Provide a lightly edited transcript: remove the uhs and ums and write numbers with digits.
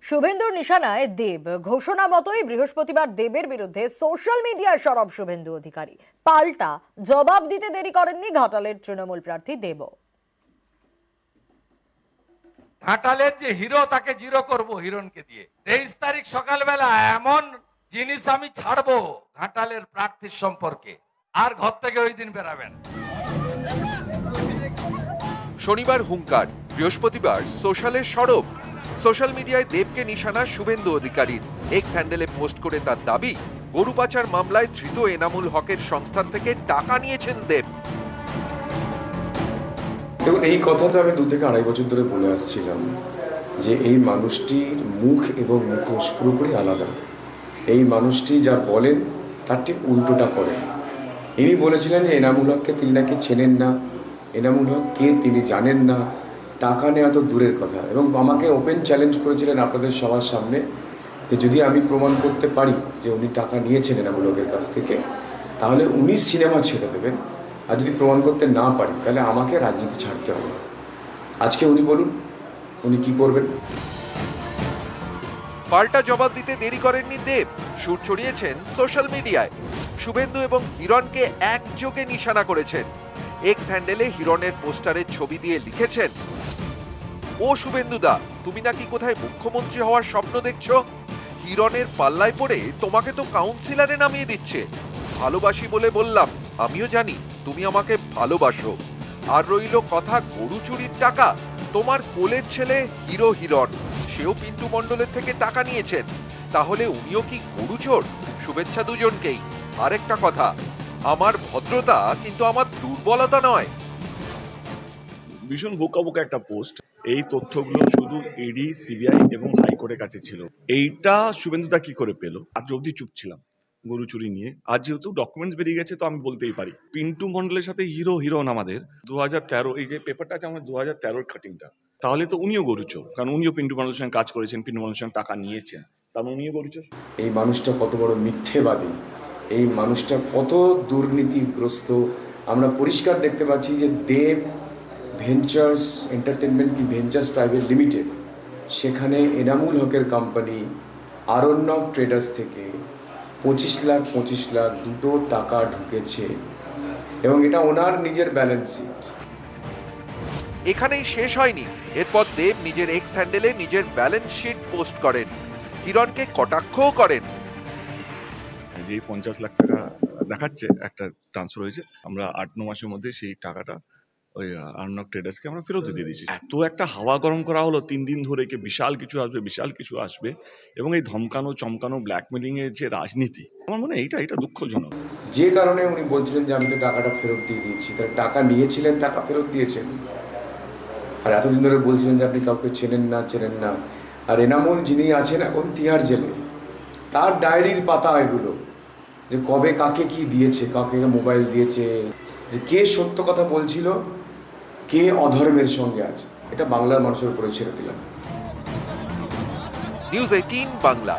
শুভেন্দুর নিশানায় দেব, ঘোষণা মতোই বৃহস্পতিবার দেবের বিরুদ্ধে সোশ্যাল মিডিয়ায় সরব শুভেন্দু অধিকারী। পাল্টা জবাব দিতে দেরি করেননি ঘাটালের তৃণমূল প্রার্থী দেব। ঘাটালের যে হিরো তাকে জিরো করব হিরণকে দিয়ে। 23 তারিখ সকালবেলা এমন জিনিস আমি ছাড়বো ঘাটালের প্রার্থীর সম্পর্কে, আর ঘর থেকে ওই দিন বেরাবেন। শনিবার হুঙ্কার, বৃহস্পতিবার সোশ্যালে সরব। সোশ্যাল মিডিয়ায় দেবকে নিশানা শুভেন্দু অধিকারীর। এক হ্যান্ডেলে পোস্ট করে তার দাবি, গরু পাচার মামলায় ধৃত এনামুল হকের সংস্থান থেকে টাকা নিয়েছেন দেব। দেখুন, এই কথাটা আমি 2 থেকে 2.5 বছর ধরে বলে আসছিলাম যে এই মানুষটির মুখ এবং মুখোশ পুরোপুরি আলাদা। এই মানুষটি যা বলেন তার ঠিক উল্টোটা করেন। ইনি বলেছিলেন যে এনামুল হককে তিনি নাকি চেনেন না, এনামুল হক কে তিনি জানেন না, টাকা নেওয়া তো দূরের কথা। এবং আমাকে ওপেন চ্যালেঞ্জ করেছিলেন আপনাদের সবার সামনে যে যদি আমি প্রমাণ করতে পারি যে উনি টাকা নিয়েছেন এনামুল হকের কাছ থেকে, তাহলে উনি সিনেমা ছেড়ে দেবেন, আর যদি প্রমাণ করতে না পারি তাহলে আমাকে রাজনীতি ছাড়তে হবে। আজকে উনি বলুন উনি কি করবেন। পাল্টা জবাব দিতে দেরি করেননি দেব, সুর ছড়িয়েছেন সোশ্যাল মিডিয়ায়। শুভেন্দু এবং হিরণকে একযোগে নিশানা করেছেন। এক্স হ্যান্ডেলে হিরণের পোস্টারের ছবি দিয়ে লিখেছেন, ও শুভেন্দুদা, তুমি নাকি কোথায় মুখ্যমন্ত্রী হওয়ার স্বপ্ন দেখছো? হিরণের পাল্লায় পড়ে তোমাকে তো কাউন্সিলরে নামিয়ে দিচ্ছে। ভালোবাসি বলে বললাম, আমিও জানি তুমি আমাকে ভালোবাসো। আর রইল কথা গরু চুরির টাকা, তোমার কোলের ছেলে হিরো হিরণ, সেও পিন্টু মণ্ডলের থেকে টাকা নিয়েছেন। তাহলে উনিও কি গরু চোর? শুভেচ্ছা দুজনকেই। আরেকটা কথা, আমার ভদ্রতা কিন্তু আমার দুর্বলতা নয়। ভীষণ বোকা বোকা একটা পোস্ট। এই তথ্যগুলো শুধু ইডি, সিবিআই এবং হাইকোর্টের কাছে ছিল। এইটা শুভেন্দুদা কি করে পেল? আজ অবধি চুপ ছিলাম গরু চুরি নিয়ে। আজ যেহেতু ডকুমেন্টস বেরিয়ে গেছে তো আমি বলতেই পারি। পিন্টু মণ্ডলের সাথে হিরো হিরণ আমাদের 2013, এই যে পেপারটা আছে আমাদের 2013 কাটিংটা, তাহলে তো উনিও গরু চোর, কারণ উনিও পিন্টু মণ্ডলের সঙ্গে কাজ করেছেন, পিন্টু মণ্ডলের সঙ্গে টাকা নিয়েছেন, তার উনিও গরু চোর। এই মানুষটা কত বড় মিথ্যেবাদী, এই মানুষটা কত দুর্নীতিগ্রস্ত। আমরা পরিষ্কার দেখতে পাচ্ছি যে দেব ভেঞ্চার্স এন্টারটেনমেন্ট কি ভেঞ্চার্স প্রাইভেট লিমিটেড, সেখানে এনামুল হকের কোম্পানি আরণ্যক ট্রেডার্স থেকে 25 লাখ দুটো টাকা ঢুকেছে, এবং এটা ওনার নিজের ব্যালেন্স শিট। এখানেই শেষ হয়নি। এরপর দেব নিজের এক্স হ্যান্ডেলে নিজের ব্যালেন্স শিট পোস্ট করেন, হিরণকে কটাক্ষও করেন। যে 50 লাখ টাকা দেখাচ্ছে একটা ট্রান্সফার হয়েছে, আমরা 8-9 মাসের মধ্যে সেই টাকাটা ওই আর্নক ট্রেডার্সকে আমরা ফেরত দিয়ে দিয়েছি। এত একটা হাওয়া গরম করা হলো 3 দিন ধরে, কি বিশাল কিছু আসবে, বিশাল কিছু আসবে, এবং এই ধমকানো চমকানো ব্ল্যাকমেলিং এর যে রাজনীতি, আমার মনে হয় এটা দুঃখজনক। যে কারণে উনি বলছিলেন যে আমি তো টাকাটা ফেরত দিয়ে দিয়েছি, তাহলে টাকা নিয়েছিলেন, টাকা ফেরত দিয়েছেন। আর এতদিন ধরে বলছিলেন যে আপনি কাউকে চেনেন না। আর এনামুল যিনি আছেন এখন তিহার জেলে, তার ডায়েরির পাতা এগুলো, যে কবে কাকে কি দিয়েছে, কাকে মোবাইল দিয়েছে, যে কে সত্য কথা বলছিল, কে অধর্মের সঙ্গে আছে, এটা বাংলার মানুষের উপরে ছেড়ে দিলাম। নিউজ 18 বাংলা।